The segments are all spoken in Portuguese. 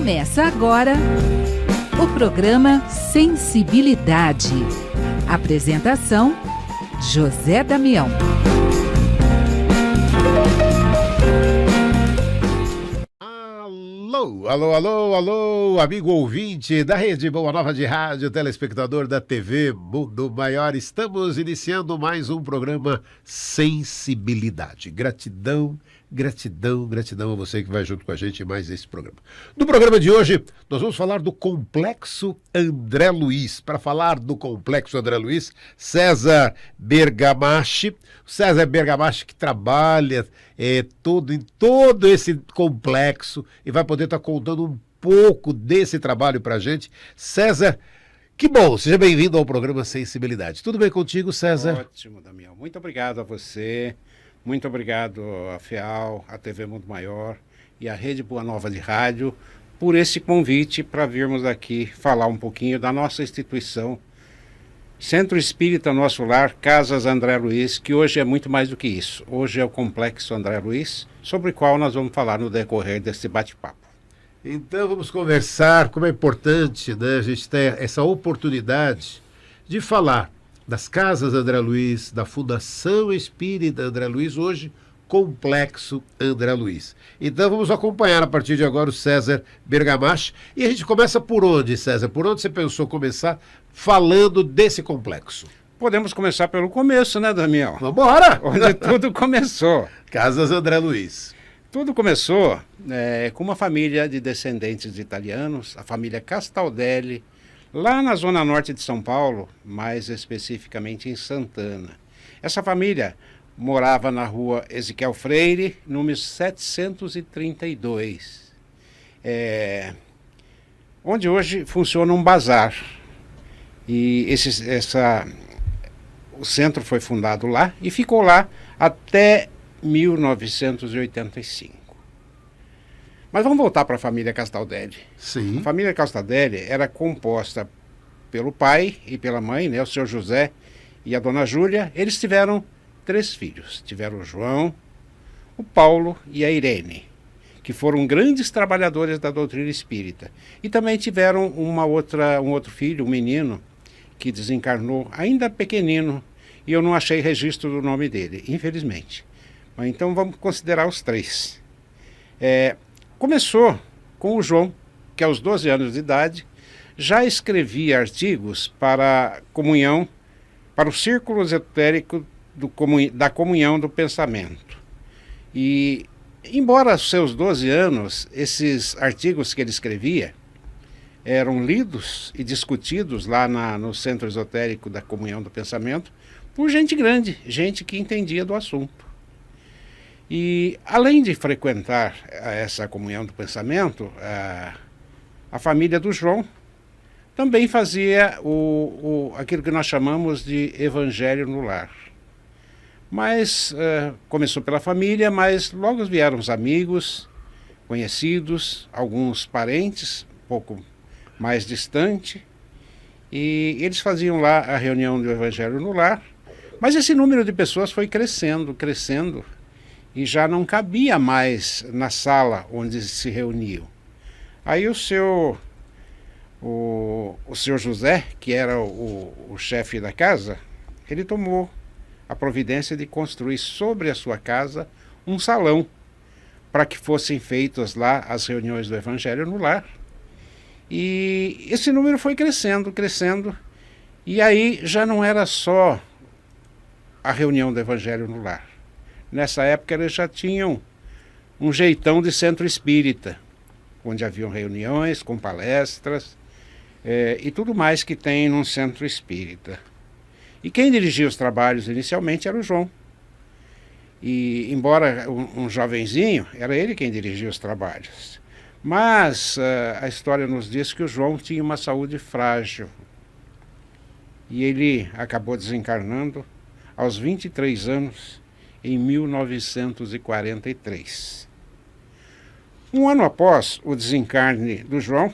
Começa agora o programa Sensibilidade. Apresentação: José Damião. Alô, amigo ouvinte da Rede Boa Nova de Rádio, telespectador da TV Mundo Maior. Estamos iniciando mais um programa Sensibilidade. Gratidão a você que vai junto com a gente em mais esse programa. No programa de hoje, nós vamos falar do Complexo André Luiz. Para falar do Complexo André Luiz, César Bergamaschi. César Bergamaschi que trabalha em todo esse complexo e vai poder estar contando um pouco desse trabalho para a gente. César, que bom, seja bem-vindo ao programa Sensibilidade. Tudo bem contigo, César? Ótimo, Damião. Muito obrigado a você. Muito obrigado à FEAL, à TV Mundo Maior e à Rede Boa Nova de Rádio por esse convite para virmos aqui falar um pouquinho da nossa instituição, Centro Espírita Nosso Lar, Casas André Luiz, que hoje é muito mais do que isso. Hoje é o Complexo André Luiz, sobre o qual nós vamos falar no decorrer desse bate-papo. Então vamos conversar como é importante, né, a gente ter essa oportunidade de falar das Casas André Luiz, da Fundação Espírita André Luiz, hoje Complexo André Luiz. Então vamos acompanhar a partir de agora o César Bergamaschi. E a gente começa por onde, César? Por onde você pensou começar falando desse complexo? Podemos começar pelo começo, né, Damião? Vamos embora! Onde tudo começou. Casas André Luiz. Tudo começou com uma família de descendentes de italianos, a família Castaldelli, lá na zona norte de São Paulo, mais especificamente em Santana. Essa família morava na rua Ezequiel Freire, número 732, onde hoje funciona um bazar. E o centro foi fundado lá e ficou lá até 1985. Mas vamos voltar para a família Castaldelli. Sim. A família Castaldelli era composta pelo pai e pela mãe, né, o seu José e a dona Júlia. Eles tiveram 3 filhos. Tiveram o João, o Paulo e a Irene, que foram grandes trabalhadores da doutrina espírita. E também tiveram um outro filho, um menino, que desencarnou ainda pequenino, e eu não achei registro do nome dele, infelizmente. Mas então vamos considerar os 3. Começou com o João, que aos 12 anos de idade já escrevia artigos para comunhão, para o círculo esotérico da comunhão do pensamento. E, embora aos seus 12 anos, esses artigos que ele escrevia eram lidos e discutidos lá no centro esotérico da comunhão do pensamento por gente grande, gente que entendia do assunto. E, além de frequentar essa comunhão do pensamento, a família do João também fazia aquilo que nós chamamos de evangelho no lar. Mas começou pela família, mas logo vieram os amigos, conhecidos, alguns parentes, um pouco mais distante, e eles faziam lá a reunião do evangelho no lar. Mas esse número de pessoas foi crescendo, e já não cabia mais na sala onde se reuniam. Aí o seu José, que era o chefe da casa, ele tomou a providência de construir sobre a sua casa um salão para que fossem feitas lá as reuniões do Evangelho no lar. E esse número foi crescendo, e aí já não era só a reunião do Evangelho no lar. Nessa época eles já tinham um jeitão de centro espírita, onde haviam reuniões com palestras e tudo mais que tem num centro espírita. E quem dirigia os trabalhos inicialmente era o João. E, embora um jovenzinho, era ele quem dirigia os trabalhos. Mas a história nos diz que o João tinha uma saúde frágil. E ele acabou desencarnando aos 23 anos, em 1943. Um ano após o desencarne do João,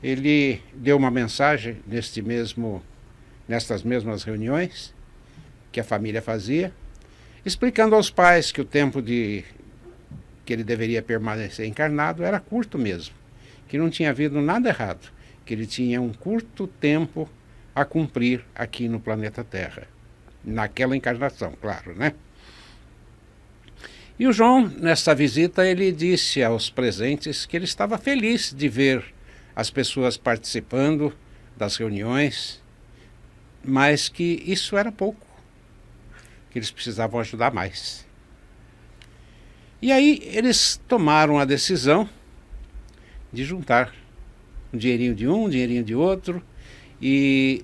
ele deu uma mensagem nestas mesmas reuniões que a família fazia, explicando aos pais que o tempo que ele deveria permanecer encarnado era curto mesmo. que não tinha havido nada errado, que ele tinha um curto tempo a cumprir aqui no planeta Terra. Naquela encarnação, claro, né? E o João, nessa visita, ele disse aos presentes que ele estava feliz de ver as pessoas participando das reuniões, mas que isso era pouco, que eles precisavam ajudar mais. E aí eles tomaram a decisão de juntar um dinheirinho de um dinheirinho de outro e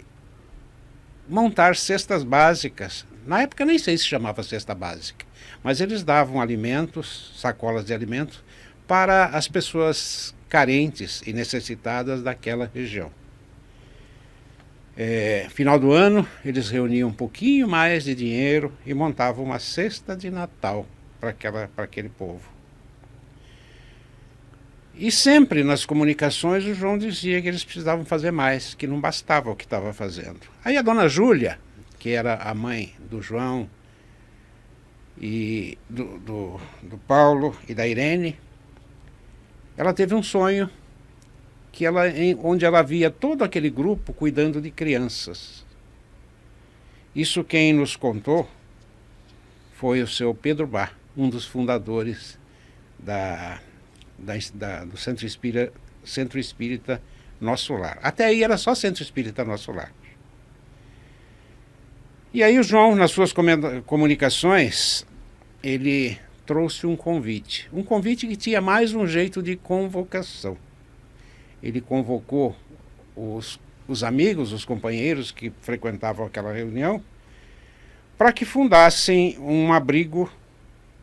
montar cestas básicas. Na época nem sei se chamava cesta básica, mas eles davam alimentos, sacolas de alimentos, para as pessoas carentes e necessitadas daquela região. Final do ano, eles reuniam um pouquinho mais de dinheiro e montavam uma cesta de Natal para aquele povo. E sempre nas comunicações o João dizia que eles precisavam fazer mais, que não bastava o que estava fazendo. Aí a dona Júlia, que era a mãe do João e do Paulo e da Irene, ela teve um sonho onde ela via todo aquele grupo cuidando de crianças. Isso quem nos contou foi o seu Pedro Bá, um dos fundadores do Centro Espírita Nosso Lar. Até aí era só Centro Espírita Nosso Lar. E aí o João, nas suas comunicações, ele trouxe um convite que tinha mais um jeito de convocação. Ele convocou os amigos, os companheiros que frequentavam aquela reunião, para que fundassem um abrigo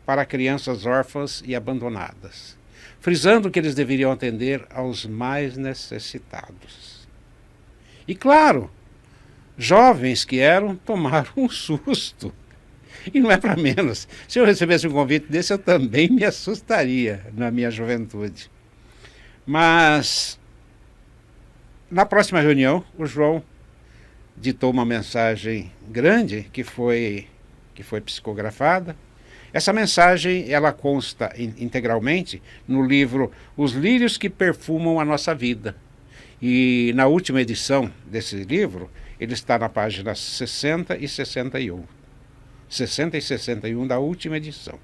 para crianças órfãs e abandonadas, frisando que eles deveriam atender aos mais necessitados. E claro, jovens que eram, tomaram um susto. E não é para menos. Se eu recebesse um convite desse, eu também me assustaria na minha juventude. Mas, na próxima reunião, o João ditou uma mensagem grande que foi psicografada. Essa mensagem, ela consta integralmente no livro Os Lírios que Perfumam a Nossa Vida. E na última edição desse livro, ele está na página 60 e 61. 60 e 61 da última edição.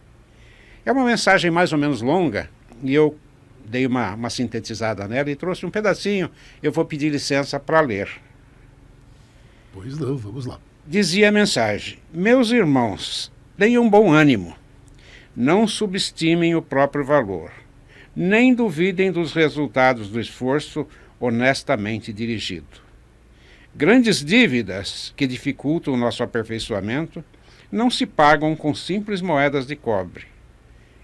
É uma mensagem mais ou menos longa, e eu dei uma sintetizada nela e trouxe um pedacinho. Eu vou pedir licença para ler. Pois não, vamos lá. Dizia a mensagem: meus irmãos, tenham bom ânimo. Não subestimem o próprio valor. Nem duvidem dos resultados do esforço honestamente dirigido. Grandes dívidas que dificultam o nosso aperfeiçoamento não se pagam com simples moedas de cobre.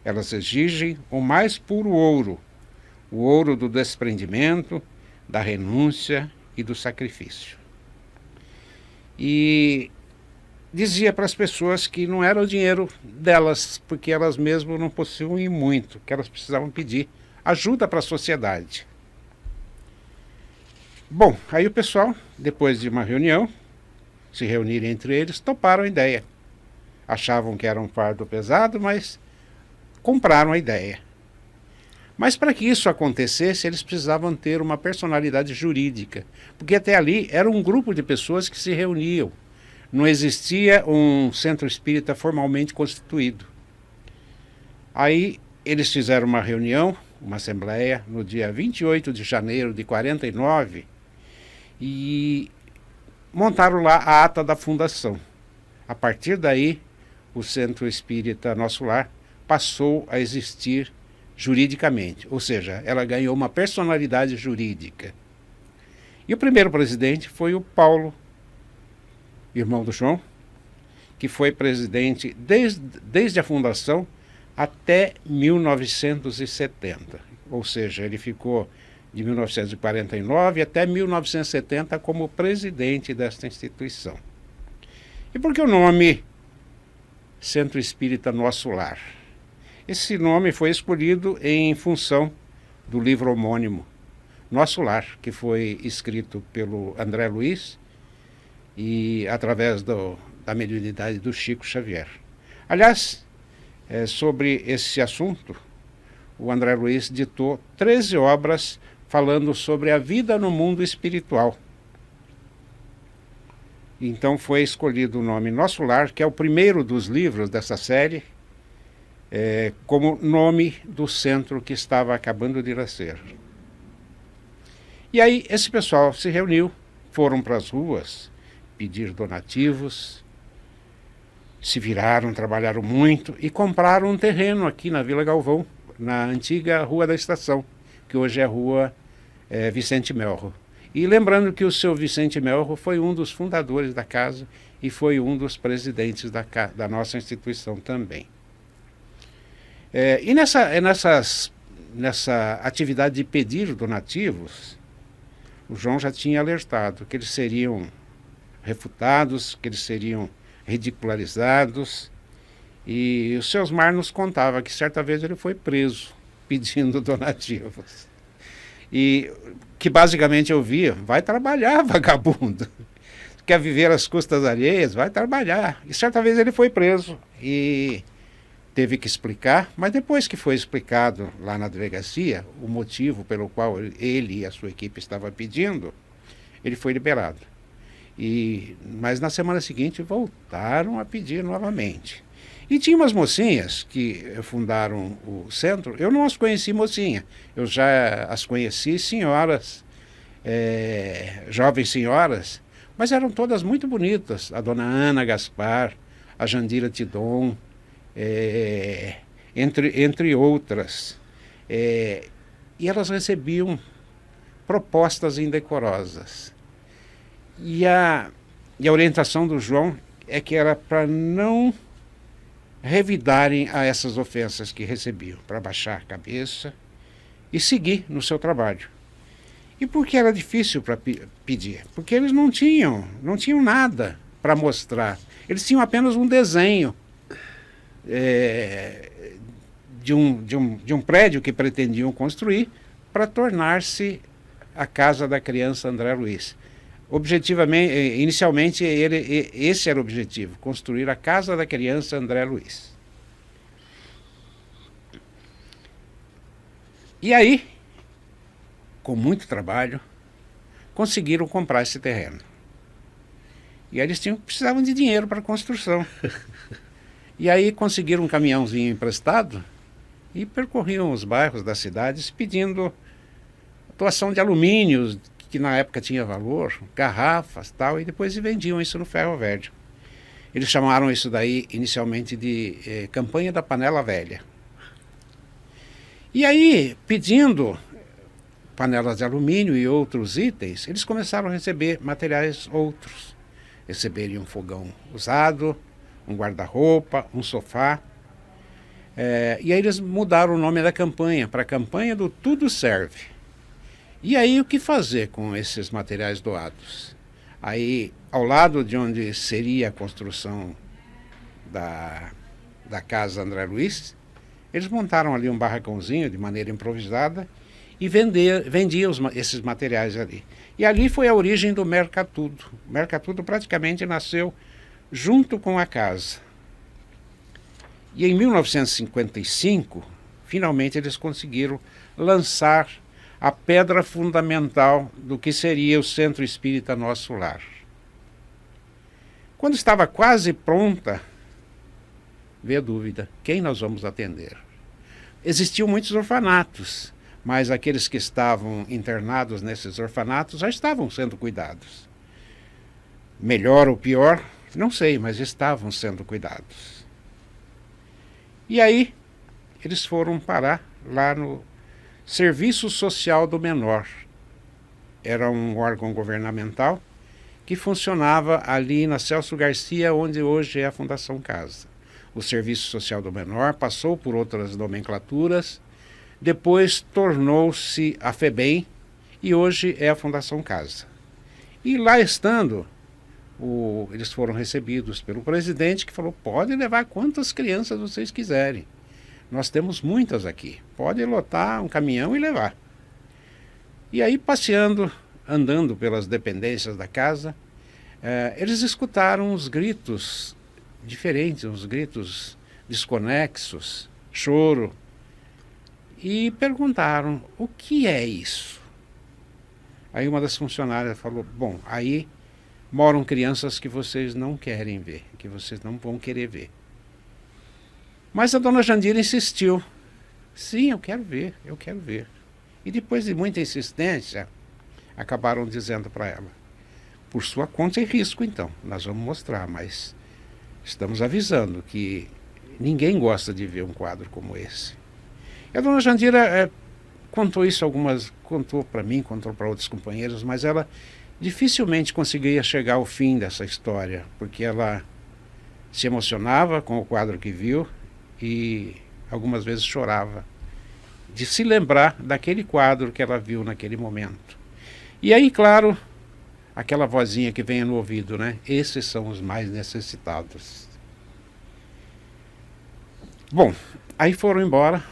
Elas exigem o mais puro ouro, o ouro do desprendimento, da renúncia e do sacrifício. E dizia para as pessoas que não era o dinheiro delas, porque elas mesmas não possuíam muito, que elas precisavam pedir ajuda para a sociedade. Bom, aí o pessoal, depois de uma reunião, se reunirem entre eles, toparam a ideia. Achavam que era um fardo pesado, mas compraram a ideia. Mas para que isso acontecesse, eles precisavam ter uma personalidade jurídica, porque até ali era um grupo de pessoas que se reuniam. Não existia um centro espírita formalmente constituído. Aí eles fizeram uma reunião, uma assembleia, no dia 28 de janeiro de 49, e montaram lá a ata da fundação. A partir daí, o Centro Espírita Nosso Lar passou a existir juridicamente, ou seja, ela ganhou uma personalidade jurídica. E o primeiro presidente foi o Paulo, irmão do João, que foi presidente desde a fundação até 1970. Ou seja, ele ficou de 1949 até 1970 como presidente desta instituição. E por que o nome Centro Espírita Nosso Lar? Esse nome foi escolhido em função do livro homônimo Nosso Lar, que foi escrito pelo André Luiz e através da mediunidade do Chico Xavier. Aliás, sobre esse assunto, o André Luiz ditou 13 obras falando sobre a vida no mundo espiritual. Então foi escolhido o nome Nosso Lar, que é o primeiro dos livros dessa série, como nome do centro que estava acabando de nascer. E aí esse pessoal se reuniu, foram para as ruas pedir donativos, se viraram, trabalharam muito e compraram um terreno aqui na Vila Galvão, na antiga Rua da Estação, que hoje é a Rua Vicente Melro. E lembrando que o seu Vicente Melro foi um dos fundadores da casa e foi um dos presidentes da nossa instituição também. E nessa atividade de pedir donativos, o João já tinha alertado que eles seriam refutados, que eles seriam ridicularizados. E o seu Osmar nos contava que certa vez ele foi preso pedindo donativos. E que basicamente eu via: vai trabalhar, vagabundo. Quer viver às custas alheias? Vai trabalhar. E certa vez ele foi preso e teve que explicar, mas depois que foi explicado lá na delegacia o motivo pelo qual ele e a sua equipe estavam pedindo, ele foi liberado. Mas na semana seguinte voltaram a pedir novamente. E tinha umas mocinhas que fundaram o centro. Eu não as conheci mocinha, eu já as conheci senhoras, jovens senhoras, mas eram todas muito bonitas. A dona Ana Gaspar, a Jandira Tidon, entre outras. E elas recebiam propostas indecorosas. E a orientação do João é que era para não revidarem a essas ofensas que recebiam, para baixar a cabeça e seguir no seu trabalho. E por que era difícil para pedir? Porque eles não tinham nada para mostrar. Eles tinham apenas um desenho de um prédio que pretendiam construir para tornar-se a Casa da Criança André Luiz. Inicialmente, esse era o objetivo: construir a Casa da Criança André Luiz. E aí, com muito trabalho, conseguiram comprar esse terreno. E aí eles precisavam de dinheiro para a construção. E aí conseguiram um caminhãozinho emprestado e percorriam os bairros das cidades pedindo doação de alumínios, que na época tinha valor, garrafas, tal, e depois vendiam isso no ferro velho. Eles chamaram isso daí inicialmente de campanha da panela velha. E aí, pedindo panelas de alumínio e outros itens, eles começaram a receber materiais outros. Receberiam um fogão usado, um guarda-roupa, um sofá. E aí eles mudaram o nome da campanha para a campanha do Tudo Serve. E aí o que fazer com esses materiais doados? Aí, ao lado de onde seria a construção da Casa André Luiz, eles montaram ali um barracãozinho de maneira improvisada e vendiam esses materiais ali. E ali foi a origem do Mercatudo. O Mercatudo praticamente nasceu junto com a casa. E em 1955, finalmente eles conseguiram lançar a pedra fundamental do que seria o Centro Espírita Nosso Lar. Quando estava quase pronta, veio a dúvida: quem nós vamos atender? Existiam muitos orfanatos, mas aqueles que estavam internados nesses orfanatos já estavam sendo cuidados. Melhor ou pior, não sei, mas estavam sendo cuidados. E aí, eles foram parar lá no Serviço Social do Menor. Era um órgão governamental que funcionava ali na Celso Garcia, onde hoje é a Fundação Casa. O Serviço Social do Menor passou por outras nomenclaturas, depois tornou-se a FEBEM e hoje é a Fundação Casa. E lá estando, eles foram recebidos pelo presidente, que falou: pode levar quantas crianças vocês quiserem. Nós temos muitas aqui. Pode lotar um caminhão e levar. E aí, passeando, andando pelas dependências da casa, eles escutaram uns gritos diferentes, uns gritos desconexos, choro, e perguntaram: o que é isso? Aí uma das funcionárias falou, bom, aí moram crianças que vocês não querem ver, que vocês não vão querer ver. Mas a dona Jandira insistiu. Sim, eu quero ver, eu quero ver. E depois de muita insistência, acabaram dizendo para ela, por sua conta e risco então, nós vamos mostrar, mas estamos avisando que ninguém gosta de ver um quadro como esse. E a dona Jandira contou isso contou para mim, contou para outros companheiros, mas ela dificilmente conseguia chegar ao fim dessa história, porque ela se emocionava com o quadro que viu e algumas vezes chorava de se lembrar daquele quadro que ela viu naquele momento. E aí, claro, aquela vozinha que vem no ouvido, né? Esses são os mais necessitados. Bom, aí foram embora,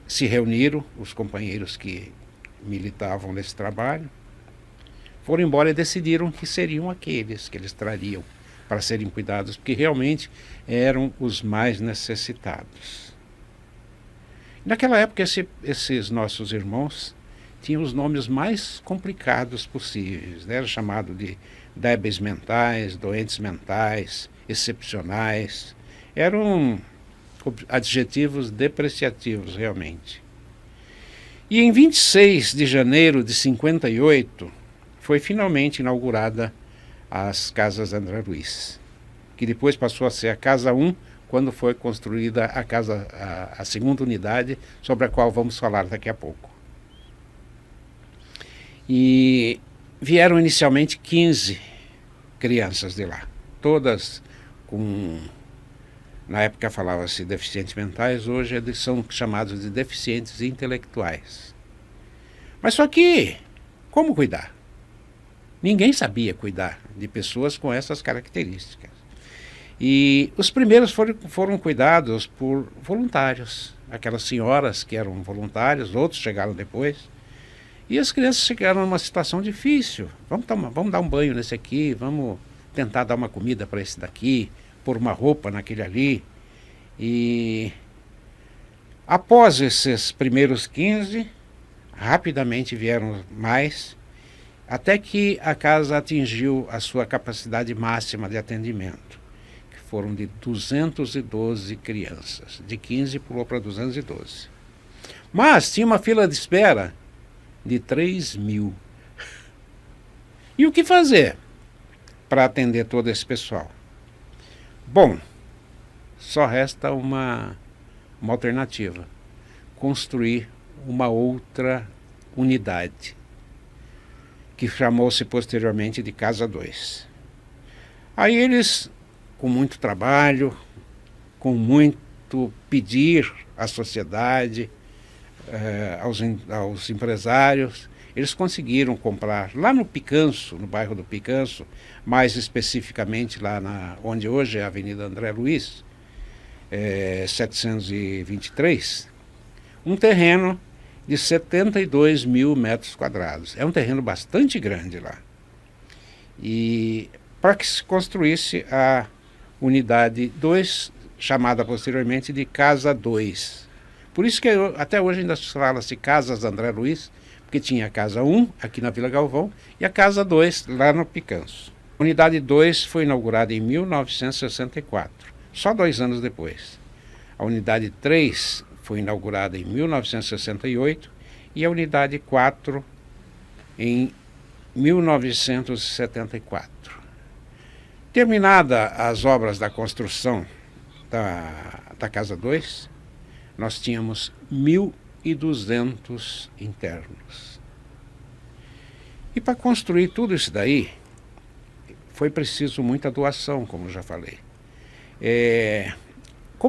se reuniram os companheiros que militavam nesse trabalho, foram embora e decidiram que seriam aqueles que eles trariam para serem cuidados, porque realmente eram os mais necessitados. Naquela época, esses nossos irmãos tinham os nomes mais complicados possíveis, né? Era chamado de débeis mentais, doentes mentais, excepcionais. Eram adjetivos depreciativos, realmente. E em 26 de janeiro de 58, foi finalmente inaugurada as Casas André Luiz, que depois passou a ser a Casa 1, quando foi construída a segunda unidade, sobre a qual vamos falar daqui a pouco. E vieram inicialmente 15 crianças de lá, todas com... Na época falava-se deficientes mentais, hoje eles são chamados de deficientes intelectuais. Mas só que, como cuidar? Ninguém sabia cuidar de pessoas com essas características. E os primeiros foram cuidados por voluntários, aquelas senhoras que eram voluntárias, outros chegaram depois. E as crianças chegaram numa situação difícil. Vamos dar um banho nesse aqui, vamos tentar dar uma comida para esse daqui, pôr uma roupa naquele ali. E após esses primeiros 15, rapidamente vieram mais, até que a casa atingiu a sua capacidade máxima de atendimento, que foram de 212 crianças. De 15 pulou para 212. Mas tinha uma fila de espera de 3.000. E o que fazer para atender todo esse pessoal? Bom, só resta uma alternativa: construir uma outra unidade, que chamou-se posteriormente de Casa 2. Aí eles, com muito trabalho, com muito pedir à sociedade, aos empresários, eles conseguiram comprar lá no Picanço, no bairro do Picanço, mais especificamente lá onde hoje é a Avenida André Luiz, 723, um terreno de 72.000 metros quadrados. É um terreno bastante grande lá. E para que se construísse a unidade 2, chamada posteriormente de Casa 2. Por isso que até hoje ainda fala-se Casas André Luiz, porque tinha a Casa 1 aqui na Vila Galvão e a Casa 2 lá no Picanço. A unidade 2 foi inaugurada em 1964, só 2 anos depois. A unidade 3 foi inaugurada em 1968 e a unidade 4 em 1974. Terminada as obras da construção da Casa 2, nós tínhamos 1.200 internos. E para construir tudo isso daí, foi preciso muita doação, como já falei.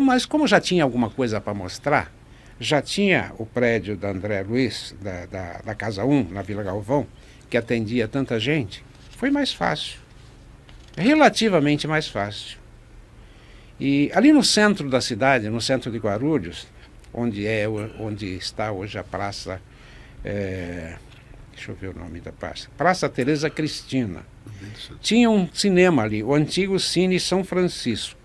Mas como já tinha alguma coisa para mostrar, já tinha o prédio da André Luiz, da Casa 1, na Vila Galvão, que atendia tanta gente, foi mais fácil. Relativamente mais fácil. E ali no centro da cidade, no centro de Guarulhos, onde está hoje a praça, deixa eu ver o nome da praça, Praça Tereza Cristina. Tinha um cinema ali, o antigo Cine São Francisco.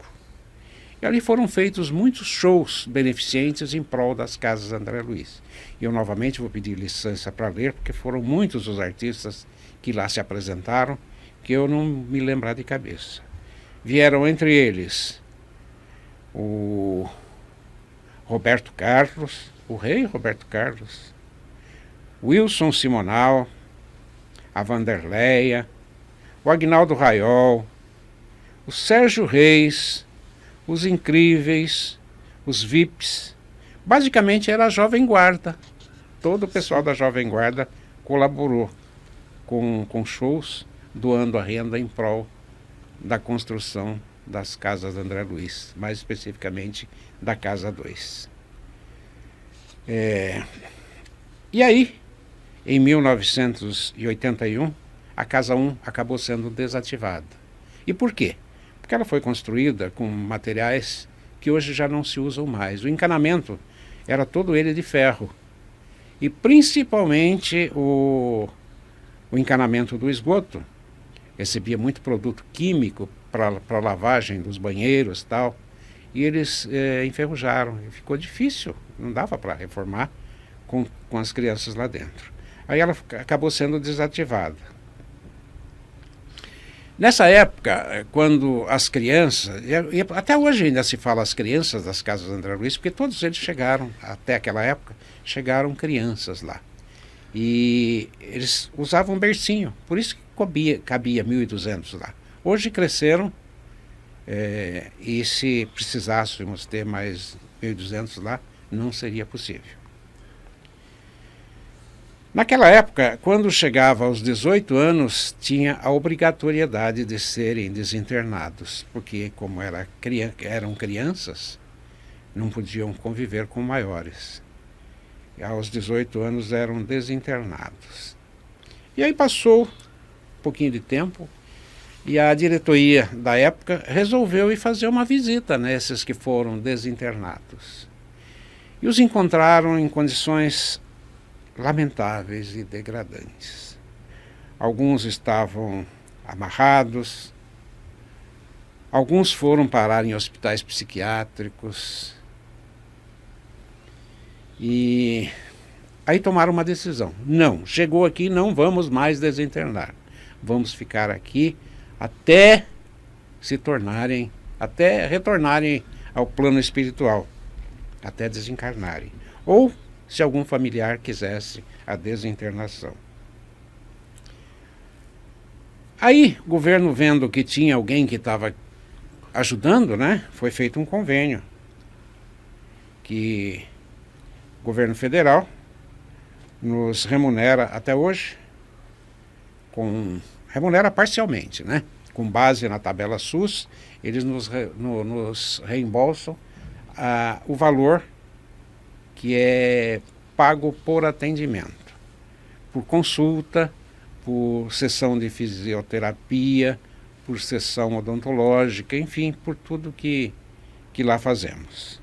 E ali foram feitos muitos shows beneficentes em prol das casas André Luiz. E eu novamente vou pedir licença para ler, porque foram muitos os artistas que lá se apresentaram, que eu não me lembrar de cabeça. Vieram entre eles o Roberto Carlos, o rei Roberto Carlos, Wilson Simonal, a Vanderleia, o Aguinaldo Raiol, o Sérgio Reis, os Incríveis, os VIPs. Basicamente era a Jovem Guarda. Todo o pessoal da Jovem Guarda colaborou com shows, doando a renda em prol da construção das casas André Luiz, mais especificamente da Casa 2. E aí, em 1981, a Casa 1 acabou sendo desativada. E por quê? Porque ela foi construída com materiais que hoje já não se usam mais. O encanamento era todo ele de ferro. E principalmente o encanamento do esgoto recebia muito produto químico para lavagem dos banheiros e tal. E eles enferrujaram. E ficou difícil, não dava para reformar com as crianças lá dentro. Aí ela acabou sendo desativada. Nessa época, quando as crianças, e até hoje ainda se fala as crianças das casas André Luiz, porque todos eles chegaram, até aquela época, chegaram crianças lá. E eles usavam bercinho, por isso que cabia 1.200 lá. Hoje cresceram, e se precisássemos ter mais 1.200 lá, não seria possível. Naquela época, quando chegava aos 18 anos, tinha a obrigatoriedade de serem desinternados, porque como eram crianças, não podiam conviver com maiores. E aos 18 anos eram desinternados. E aí passou um pouquinho de tempo, e a diretoria da época resolveu ir fazer uma visita nesses que foram desinternados. E os encontraram em condições lamentáveis e degradantes. Alguns estavam amarrados, alguns foram parar em hospitais psiquiátricos, e aí tomaram uma decisão. Não, chegou aqui, não vamos mais desinternar. Vamos ficar aqui até até retornarem ao plano espiritual, até desencarnarem. Ou se algum familiar quisesse a desinternação. Aí, o governo, vendo que tinha alguém que estava ajudando, né, foi feito um convênio que o governo federal nos remunera até hoje, remunera parcialmente, né, com base na tabela SUS, eles nos reembolsam o valor que é pago por atendimento, por consulta, por sessão de fisioterapia, por sessão odontológica, enfim, por tudo que lá fazemos.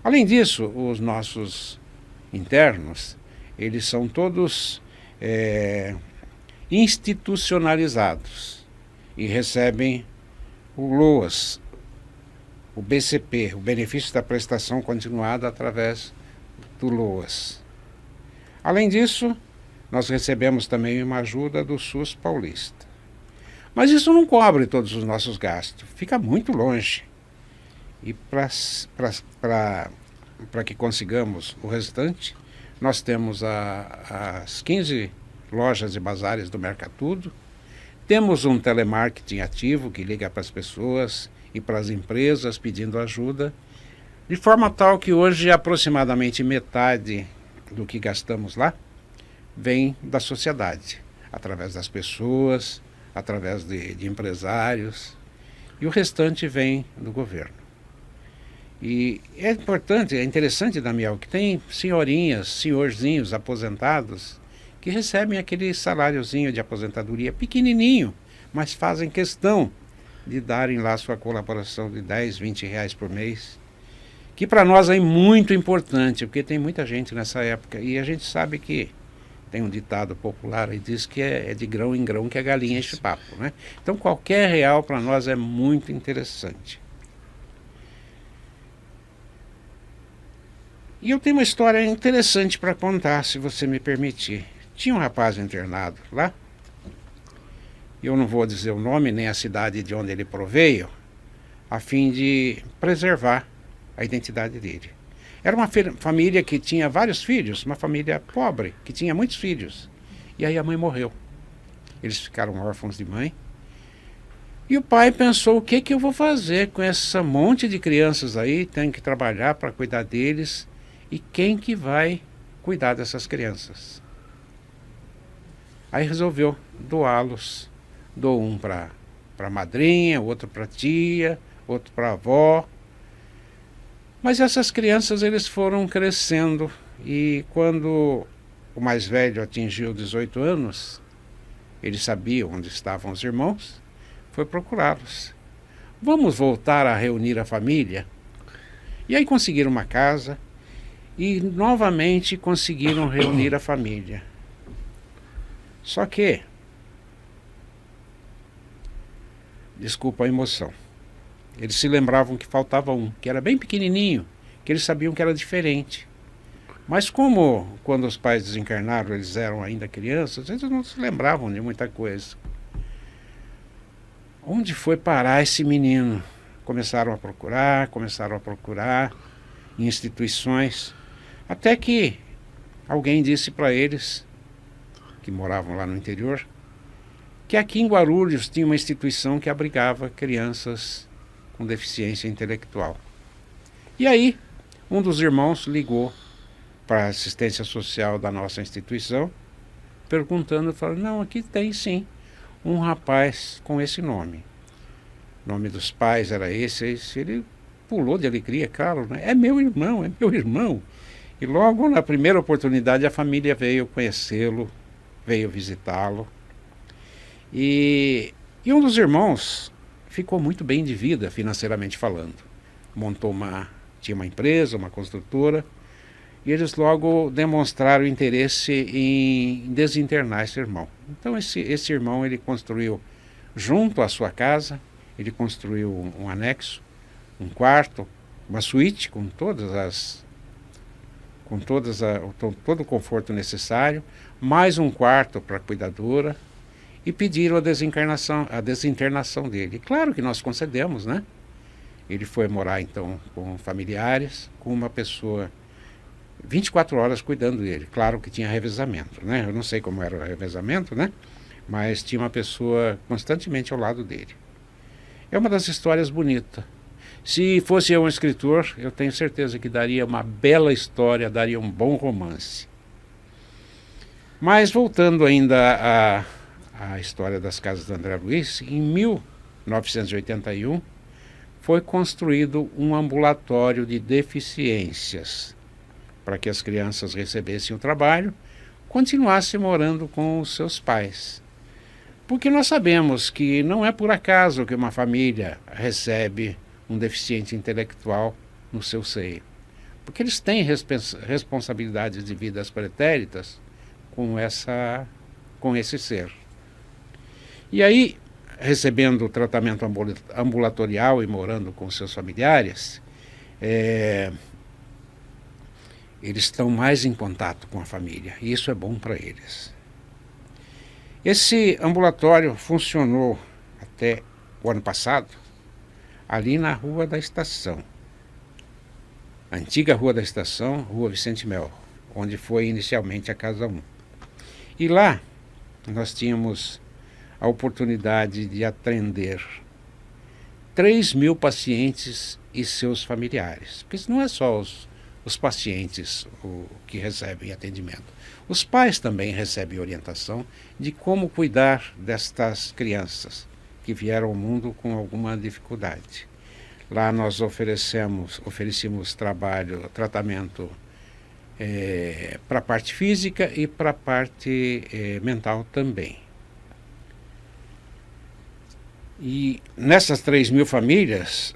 Além disso, os nossos internos, eles são todos institucionalizados e recebem o LOAS, o BCP, o Benefício da Prestação Continuada através do LOAS. Além disso, nós recebemos também uma ajuda do SUS paulista. Mas isso não cobre todos os nossos gastos, fica muito longe. E para que consigamos o restante, nós temos as 15 lojas e bazares do Mercatudo, temos um telemarketing ativo que liga para as pessoas e para as empresas pedindo ajuda, de forma tal que hoje aproximadamente metade do que gastamos lá vem da sociedade, através das pessoas, através de empresários, e o restante vem do governo. E é importante, é interessante, Damião, que tem senhorinhas, senhorzinhos aposentados que recebem aquele saláriozinho de aposentadoria pequenininho, mas fazem questão de darem lá sua colaboração de 10, 20 reais por mês, que para nós é muito importante, porque tem muita gente nessa época, e a gente sabe que tem um ditado popular e diz que é de grão em grão que a galinha enche o papo, né? Então qualquer real para nós é muito interessante. E eu tenho uma história interessante para contar, se você me permitir. Tinha um rapaz internado lá, eu não vou dizer o nome nem a cidade de onde ele proveio, a fim de preservar a identidade dele. Era uma família que tinha vários filhos, uma família pobre, que tinha muitos filhos. E aí a mãe morreu. Eles ficaram órfãos de mãe. E o pai pensou, o que eu vou fazer com essa monte de crianças aí? Tenho que trabalhar para cuidar deles. E quem que vai cuidar dessas crianças? Aí resolveu doá-los. Doou um para a madrinha, outro para a tia, outro para a avó. Mas essas crianças, eles foram crescendo. E quando o mais velho atingiu 18 anos, ele sabia onde estavam os irmãos, foi procurá-los. Vamos voltar a reunir a família? E aí conseguiram uma casa e novamente conseguiram reunir a família. Só que, desculpa a emoção, eles se lembravam que faltava um, que era bem pequenininho, que eles sabiam que era diferente. Mas como quando os pais desencarnaram eles eram ainda crianças, eles não se lembravam de muita coisa. Onde foi parar esse menino? Começaram a procurar em instituições, até que alguém disse para eles, que moravam lá no interior, que aqui em Guarulhos tinha uma instituição que abrigava crianças com deficiência intelectual. E aí, um dos irmãos ligou para a assistência social da nossa instituição, perguntando, falou, não, aqui tem sim um rapaz com esse nome. O nome dos pais era esse. Ele pulou de alegria, claro, né? É meu irmão. E logo na primeira oportunidade a família veio conhecê-lo, veio visitá-lo. E um dos irmãos ficou muito bem de vida, financeiramente falando. Tinha uma empresa, uma construtora, e eles logo demonstraram interesse em desinternar esse irmão. Então esse irmão ele construiu, junto à sua casa, ele construiu um anexo, um quarto, uma suíte com todo o conforto necessário, mais um quarto para a cuidadora, e pediram a desinternação dele. Claro que nós concedemos, né? Ele foi morar então com familiares, com uma pessoa 24 horas cuidando dele. Claro que tinha revezamento, né? Eu não sei como era o revezamento, né? Mas tinha uma pessoa constantemente ao lado dele. É uma das histórias bonitas. Se fosse eu um escritor, eu tenho certeza que daria uma bela história, daria um bom romance. Mas voltando ainda à história das casas de André Luiz, em 1981 foi construído um ambulatório de deficiências para que as crianças recebessem o trabalho, continuassem morando com os seus pais. Porque nós sabemos que não é por acaso que uma família recebe um deficiente intelectual no seu seio. Porque eles têm responsabilidades de vidas pretéritas com esse ser. E aí, recebendo o tratamento ambulatorial e morando com seus familiares, eles estão mais em contato com a família, e isso é bom para eles. Esse ambulatório funcionou até o ano passado, ali na Rua da Estação, a antiga Rua da Estação, Rua Vicente Mel, onde foi inicialmente a Casa 1. E lá nós tínhamos a oportunidade de atender 3.000 pacientes e seus familiares, porque não é só os pacientes que recebem atendimento. Os pais também recebem orientação de como cuidar destas crianças que vieram ao mundo com alguma dificuldade. Lá nós oferecemos tratamento para a parte física e para a parte mental também. E nessas 3.000 famílias,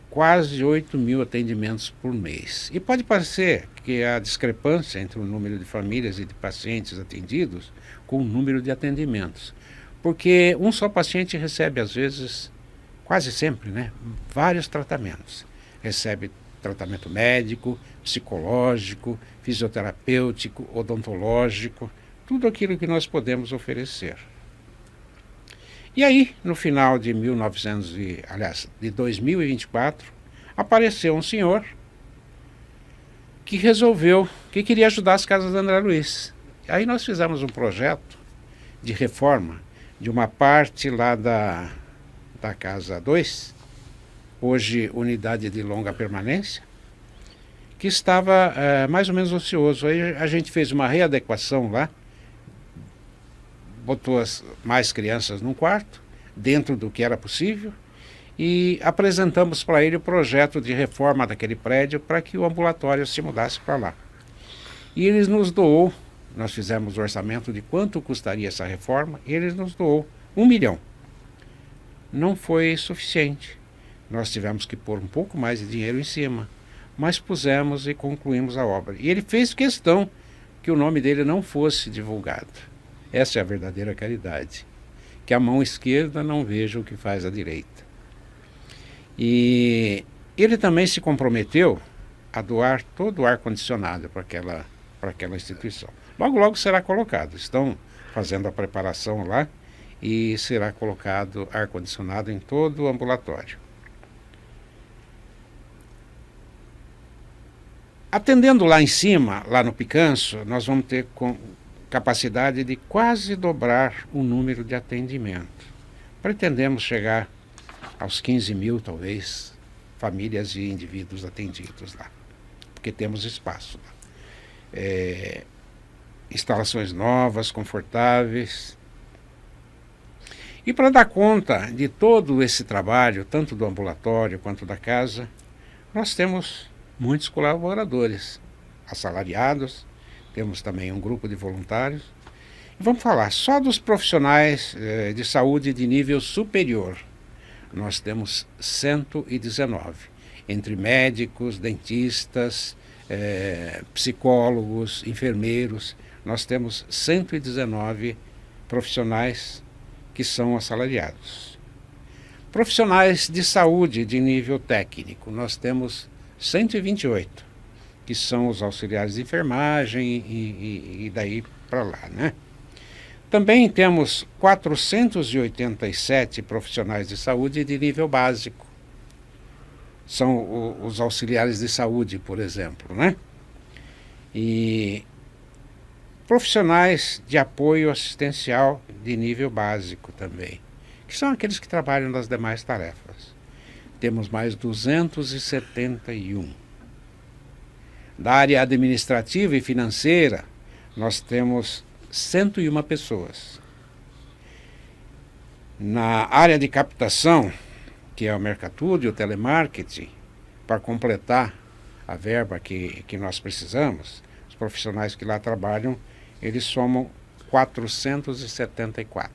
quase 8.000 atendimentos por mês. E pode parecer que há discrepância entre o número de famílias e de pacientes atendidos com o número de atendimentos. Porque um só paciente recebe, às vezes, quase sempre, né, vários tratamentos. Recebe tratamento médico, psicológico, fisioterapêutico, odontológico, tudo aquilo que nós podemos oferecer. E aí, no final de 2024, apareceu um senhor que resolveu, que queria ajudar as casas André Luiz. Aí nós fizemos um projeto de reforma de uma parte lá da Casa 2, hoje unidade de longa permanência, que estava mais ou menos ocioso. Aí a gente fez uma readequação lá, botou mais crianças num quarto, dentro do que era possível, e apresentamos para ele o projeto de reforma daquele prédio para que o ambulatório se mudasse para lá. E eles nos doou, nós fizemos o orçamento de quanto custaria essa reforma, e eles nos doou 1 milhão. Não foi suficiente. Nós tivemos que pôr um pouco mais de dinheiro em cima, mas pusemos e concluímos a obra. E ele fez questão que o nome dele não fosse divulgado. Essa é a verdadeira caridade. Que a mão esquerda não veja o que faz a direita. E ele também se comprometeu a doar todo o ar-condicionado para aquela instituição. Logo, logo será colocado. Estão fazendo a preparação lá e será colocado ar-condicionado em todo o ambulatório. Atendendo lá em cima, lá no Picanço, nós vamos ter capacidade de quase dobrar o número de atendimento. Pretendemos chegar aos 15 mil, talvez, famílias e indivíduos atendidos lá, porque temos espaço lá. Instalações novas, confortáveis. E para dar conta de todo esse trabalho, tanto do ambulatório quanto da casa, nós temos muitos colaboradores, assalariados, temos também um grupo de voluntários. E vamos falar só dos profissionais de saúde de nível superior. Nós temos 119, entre médicos, dentistas, psicólogos, enfermeiros. Nós temos 119 profissionais que são assalariados. Profissionais de saúde de nível técnico, nós temos 128, que são os auxiliares de enfermagem e daí para lá, né? Também temos 487 profissionais de saúde de nível básico. São os auxiliares de saúde, por exemplo, né? E profissionais de apoio assistencial de nível básico também, que são aqueles que trabalham nas demais tarefas. Temos mais 271. Da área administrativa e financeira, nós temos 101 pessoas. Na área de captação, que é o Mercatude e o telemarketing, para completar a verba que nós precisamos, os profissionais que lá trabalham, eles somam 474.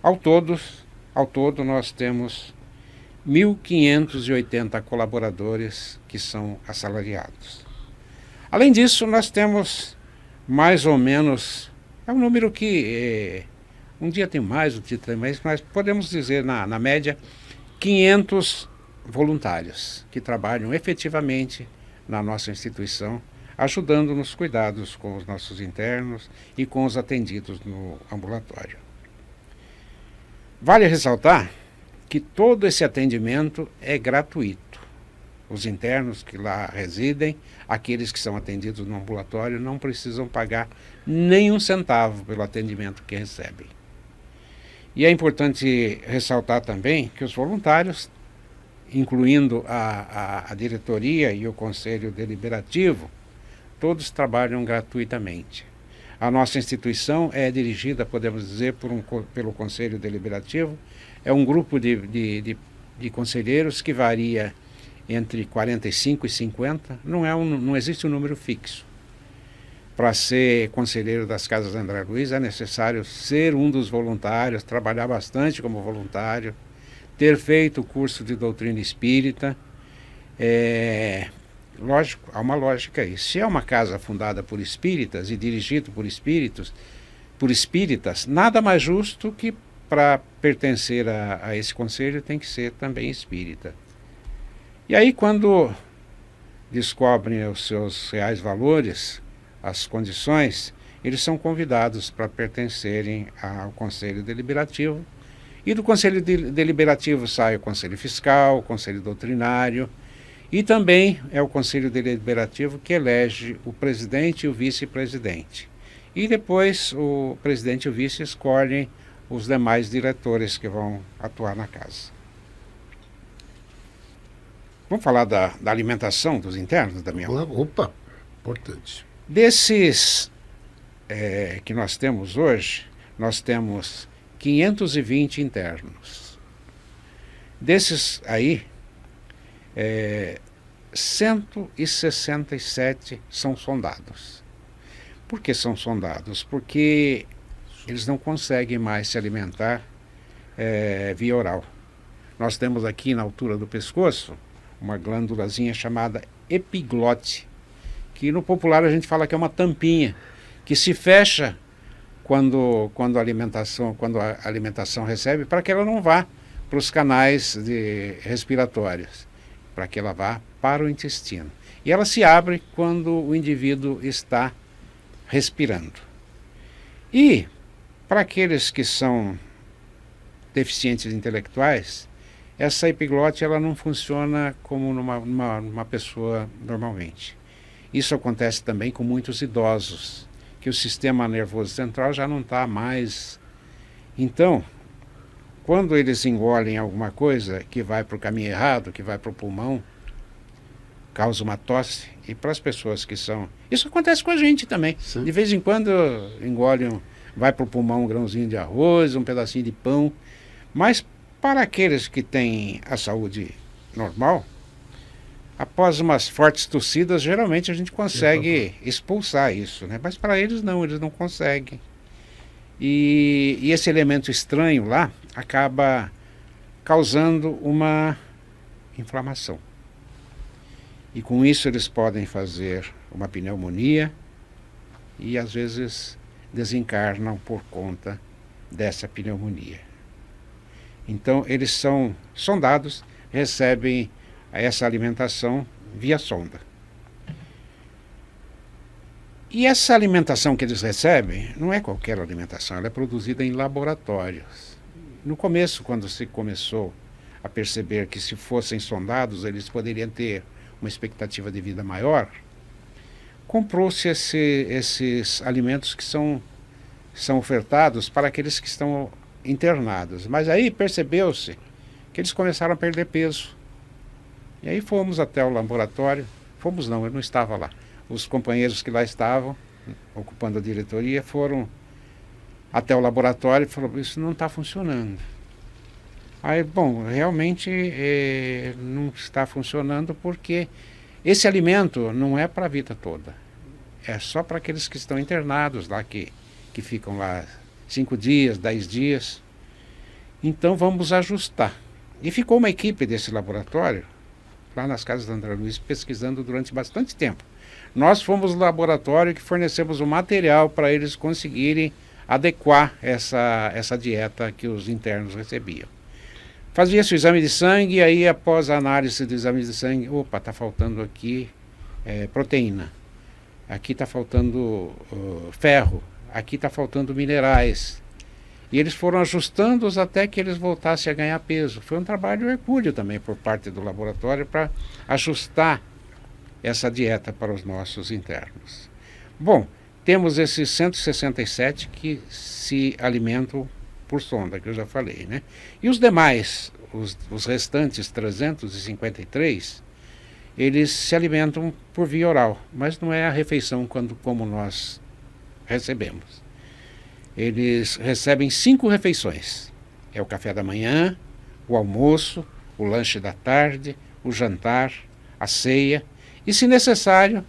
Ao todo, nós temos 1.580 colaboradores que são assalariados. Além disso, nós temos mais ou menos, é um número que um dia tem mais, outro dia tem mais, mas podemos dizer na média 500 voluntários que trabalham efetivamente na nossa instituição, ajudando nos cuidados com os nossos internos e com os atendidos no ambulatório. Vale ressaltar que todo esse atendimento é gratuito. Os internos que lá residem, aqueles que são atendidos no ambulatório, não precisam pagar nenhum centavo pelo atendimento que recebem. E é importante ressaltar também que os voluntários, incluindo a diretoria e o conselho deliberativo, todos trabalham gratuitamente. A nossa instituição é dirigida, podemos dizer, pelo conselho deliberativo. É um grupo de conselheiros que varia entre 45 e 50, não existe um número fixo. Para ser conselheiro das Casas André Luiz é necessário ser um dos voluntários, trabalhar bastante como voluntário, ter feito o curso de doutrina espírita. Lógico, há uma lógica aí. Se é uma casa fundada por espíritas e dirigida por espíritas, nada mais justo que para pertencer a esse conselho tem que ser também espírita. E aí, quando descobrem os seus reais valores, as condições, eles são convidados para pertencerem ao Conselho Deliberativo. E do Conselho Deliberativo sai o Conselho Fiscal, o Conselho Doutrinário, e também é o Conselho Deliberativo que elege o presidente e o vice-presidente. E depois o presidente e o vice escolhem os demais diretores que vão atuar na casa. Vamos falar da alimentação dos internos, Damião? Opa, importante. Desses que nós temos hoje, nós temos 520 internos. Desses aí, 167 são sondados. Por que são sondados? Porque eles não conseguem mais se alimentar via oral. Nós temos aqui na altura do pescoço uma glândulazinha chamada epiglote, que no popular a gente fala que é uma tampinha, que se fecha quando a alimentação recebe, para que ela não vá para os canais respiratórios, para que ela vá para o intestino. E ela se abre quando o indivíduo está respirando. E para aqueles que são deficientes intelectuais, essa epiglote ela não funciona como numa pessoa normalmente. Isso acontece também com muitos idosos, que o sistema nervoso central já não está mais. Então, quando eles engolem alguma coisa que vai para o caminho errado, que vai para o pulmão, causa uma tosse. E para as pessoas que são... Isso acontece com a gente também. Sim. De vez em quando engolem, vai para o pulmão um grãozinho de arroz, um pedacinho de pão. Mas para aqueles que têm a saúde normal, após umas fortes tossidas, geralmente a gente consegue expulsar isso, né? Mas para eles não conseguem. E esse elemento estranho lá acaba causando uma inflamação. E com isso eles podem fazer uma pneumonia e às vezes desencarnam por conta dessa pneumonia. Então eles são sondados, recebem essa alimentação via sonda. E essa alimentação que eles recebem não é qualquer alimentação, ela é produzida em laboratórios. No começo, quando se começou a perceber que se fossem sondados eles poderiam ter uma expectativa de vida maior, comprou-se esses alimentos que são ofertados para aqueles que estão internados. Mas aí percebeu-se que eles começaram a perder peso. E aí fomos até o laboratório, fomos não, eu não estava lá. Os companheiros que lá estavam, ocupando a diretoria, foram até o laboratório e falaram, isso não está funcionando. Aí, bom, realmente não está funcionando porque esse alimento não é para a vida toda. É só para aqueles que estão internados lá, que ficam lá 5 dias, 10 dias. Então vamos ajustar. E ficou uma equipe desse laboratório lá nas casas da André Luiz pesquisando durante bastante tempo. Nós fomos o laboratório que fornecemos o material para eles conseguirem adequar essa dieta que os internos recebiam. Fazia-se o exame de sangue e aí após a análise do exame de sangue, opa, está faltando aqui proteína, aqui está faltando ferro, aqui está faltando minerais. E eles foram ajustando-os até que eles voltassem a ganhar peso. Foi um trabalho hercúleo também por parte do laboratório para ajustar essa dieta para os nossos internos. Bom, temos esses 167 que se alimentam por sonda, que eu já falei, né? E os demais, os restantes 353, eles se alimentam por via oral, mas não é a refeição como nós recebemos. Eles recebem 5 refeições. É o café da manhã, o almoço, o lanche da tarde, o jantar, a ceia. E, se necessário,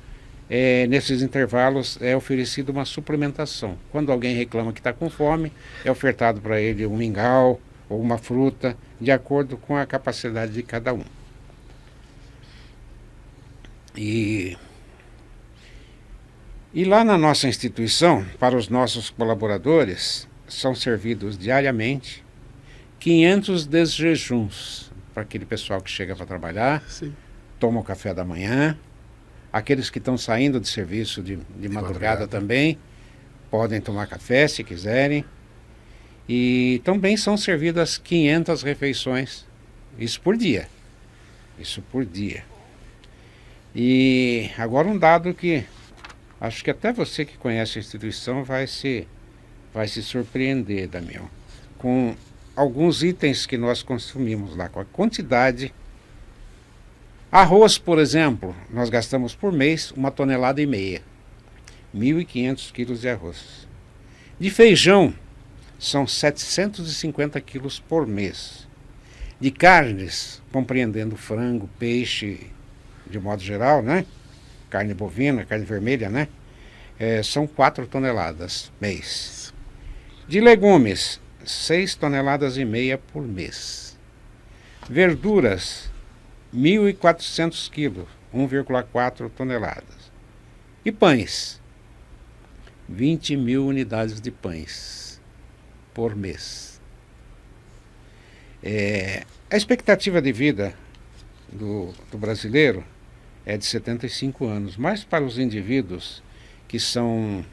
nesses intervalos é oferecida uma suplementação. Quando alguém reclama que está com fome, é ofertado para ele um mingau ou uma fruta, de acordo com a capacidade de cada um. E lá na nossa instituição, para os nossos colaboradores, são servidos diariamente 500 desjejuns para aquele pessoal que chega para trabalhar, sim, toma o café da manhã, Aqueles que estão saindo de serviço de madrugada também podem tomar café se quiserem. E também são servidas 500 refeições, isso por dia. Isso por dia. E agora um dado que acho que até você que conhece a instituição vai se surpreender, Damião, com alguns itens que nós consumimos lá, com a quantidade. Arroz, por exemplo, nós gastamos por mês 1,5 tonelada, 1.500 quilos de arroz. De feijão, são 750 quilos por mês. De carnes, compreendendo frango, peixe, de modo geral, né? Carne bovina, carne vermelha, né? São 4 toneladas mês. De legumes, 6,5 toneladas por mês. Verduras, 1.400 quilos, 1,4 toneladas. E pães, 20 mil unidades de pães por mês. A expectativa de vida do brasileiro é de 75 anos, mas para os indivíduos que são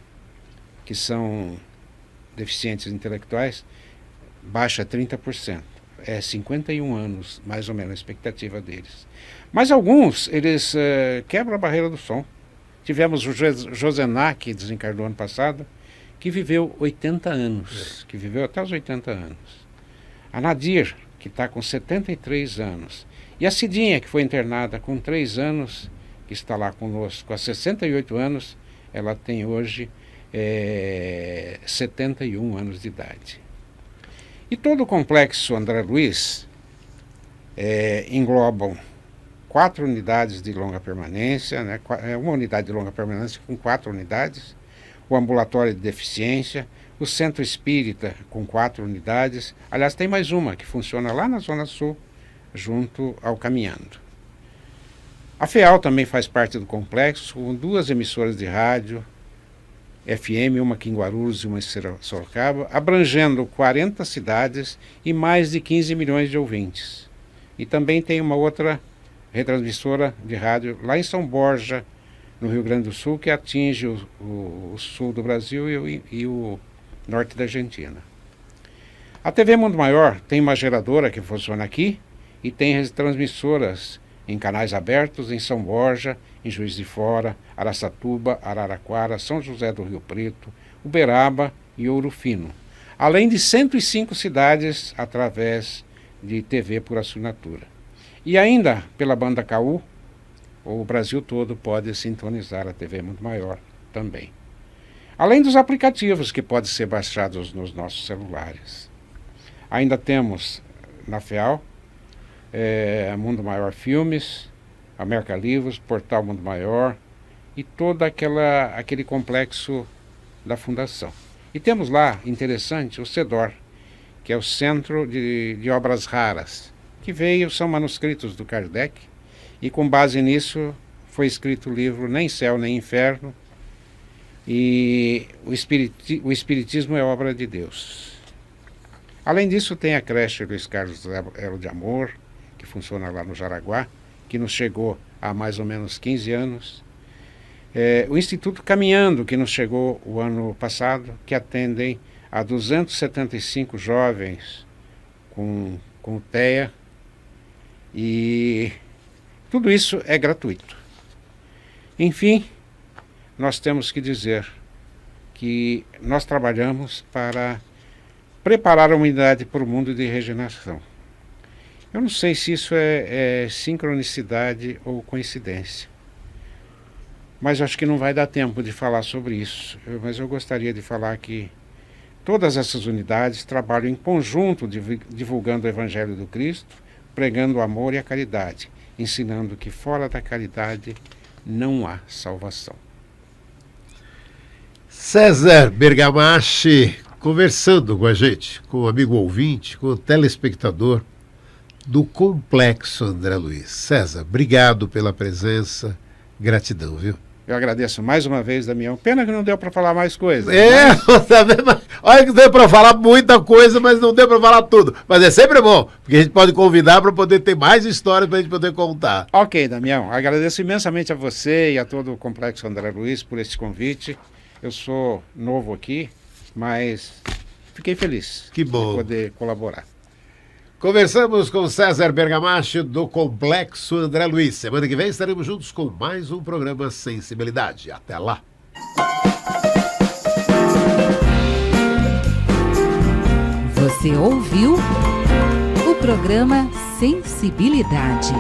deficientes intelectuais, baixa 30%. É 51 anos, mais ou menos, a expectativa deles. Mas alguns, eles quebram a barreira do som. Tivemos o Josená, que desencarnou ano passado, que viveu 80 anos, que viveu até os 80 anos. A Nadir, que está com 73 anos. E a Cidinha, que foi internada com 3 anos, que está lá conosco há 68 anos, ela tem hoje 71 anos de idade. E todo o complexo André Luiz englobam 4 unidades de longa permanência, né? Uma unidade de longa permanência com 4 unidades, o ambulatório de deficiência, o centro espírita com 4 unidades, aliás tem mais uma que funciona lá na Zona Sul, junto ao Caminhando. A FEAL também faz parte do complexo, com 2 emissoras de rádio, FM, uma aqui em Guarulhos e uma em Sorocaba, abrangendo 40 cidades e mais de 15 milhões de ouvintes. E também tem uma outra retransmissora de rádio lá em São Borja, no Rio Grande do Sul, que atinge o sul do Brasil e o norte da Argentina. A TV Mundo Maior tem uma geradora que funciona aqui e tem retransmissoras em canais abertos em São Borja, em Juiz de Fora, Araçatuba, Araraquara, São José do Rio Preto, Uberaba e Ouro Fino, além de 105 cidades através de TV por assinatura. E ainda pela banda KU, o Brasil todo pode sintonizar a TV Mundo Maior também. Além dos aplicativos que podem ser baixados nos nossos celulares. Ainda temos na FEAL, Mundo Maior Filmes, América Livros, Portal Mundo Maior e todo aquele complexo da Fundação. E temos lá, interessante, o CEDOR, que é o Centro de Obras Raras, que são manuscritos do Kardec, e com base nisso foi escrito o livro Nem Céu Nem Inferno, e o Espiritismo é obra de Deus. Além disso tem a creche Luiz Carlos Elo de Amor, que funciona lá no Jaraguá, que nos chegou há mais ou menos 15 anos. O Instituto Caminhando, que nos chegou o ano passado, que atendem a 275 jovens com TEA, e tudo isso é gratuito. Enfim, nós temos que dizer que nós trabalhamos para preparar a humanidade para o mundo de regeneração. Eu não sei se isso é sincronicidade ou coincidência, mas acho que não vai dar tempo de falar sobre isso. Mas eu gostaria de falar que todas essas unidades trabalham em conjunto, divulgando o Evangelho do Cristo, pregando o amor e a caridade, ensinando que fora da caridade não há salvação. César Bergamaschi conversando com a gente, com o amigo ouvinte, com o telespectador do Complexo André Luiz. César, obrigado pela presença, gratidão, viu? Eu agradeço mais uma vez, Damião. Pena que não deu para falar mais coisas. Mas... Olha que deu para falar muita coisa, mas não deu para falar tudo. Mas é sempre bom, porque a gente pode convidar para poder ter mais histórias para a gente poder contar. Ok, Damião. Agradeço imensamente a você e a todo o Complexo André Luiz por esse convite. Eu sou novo aqui, mas fiquei feliz Que bom. de poder colaborar. Conversamos com César Bergamacho do Complexo André Luiz. Semana que vem estaremos juntos com mais um programa Sensibilidade. Até lá. Você ouviu o programa Sensibilidade.